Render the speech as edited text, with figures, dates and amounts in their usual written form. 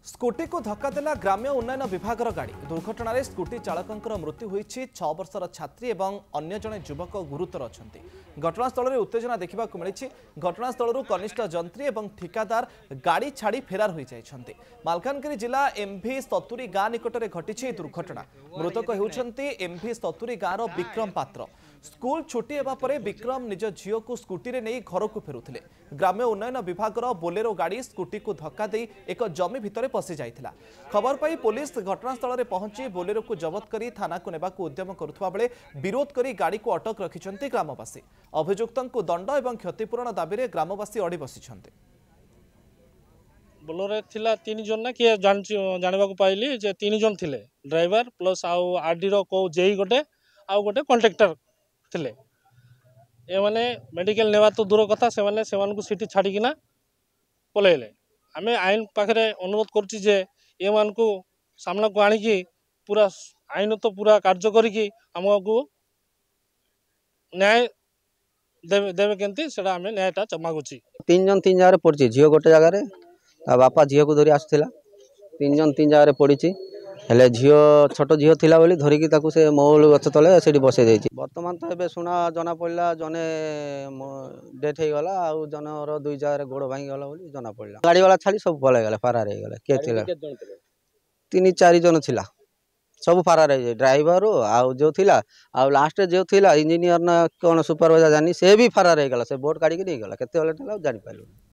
Scooty को धक्का देला ग्राम्य उन्नयन विभाग गाड़ी दुर्घटन में स्कूटी चालक मृत्यु होती 6 वर्षर छात्री और अन्य जड़े युवक गुरुतर अच्छा घटनास्थल में उत्तेजना देखा मिली। घटनास्थल कनिष्ठ जंत्री और ठिकादार गाड़ी छाड़ी फेरार हो जाती। मालकानगिरी जिला एमभी सतुरी गाँ निकट में घटी दुर्घटना। मृतक होती एमभी सतुरी गाँव विक्रम पात्र। स्कूल छुट्टी होगा पर विक्रम निज झील को स्कूटी रे नहीं घर को फेरुले। ग्राम्य उन्नयन विभाग बोलेरो गाड़ी स्कूटी को धक्का दे एक जमी भितर पशि जाइथिला। खबर पाई पुलिस घटनास्थल में पहुंची बोलेरो को जबत करी थाना को नेबाकू उद्यम करुवा बेले विरोध करी गाड़ी को अटक रखिछन्ति ग्रामवासी। अभियुक्तों को दंड और क्षतिपूरण दाबी रे ग्रामवासी अड़ी बसिछन्ति। बोलेरो थिला 3 जन ना किए जानबा को पाइली जे 3 जन थिले ड्राइवर प्लस आउ आरडी रो को जेई गोटे आउ गोटे कॉन्ट्रैक्टर थिले। ए माने मेडिकल नेवा तो दूर कथा से माने सेमान को सिटी छाड़ीकिना पलैले। आमे आईन पाखरे अनुरोध करछि जे ए मान को सामना को आनी की पूरा आईन तो पूरा कार्य करिकी हमको न्याय देवे केंती सेटा आमे न्यायटा मागुछि। 3 जन 3 जगह पड़छि। झियो गोटे जगह रे ता बापा झियो को धरी आसथिला। 3 जन 3 जगह रे पड़छि। हेले झियो छोट झियो थिला बोली धरिकी ताकू से मौल गछ तले सेठी बसे देछि। वर्तमान तो एबे सुना जना पड़ला जने डेथ हे गला आ जनर 2 जगह रे गोड़ भांगी गला बोली जना पड़ला। गाड़ी वाला छाड़ी सब पळे गला फरार हे गला। के थिला 3-4 जन थिला सब फरार हे। ड्राइवर आ जो थिला आ लास्ट जो थिला इंजीनियर ना कोन सुपरवाइजर जानी से भी फरार हे गला। से बोट काढी के नहीं गला केते होले थिला जानि पाइलो।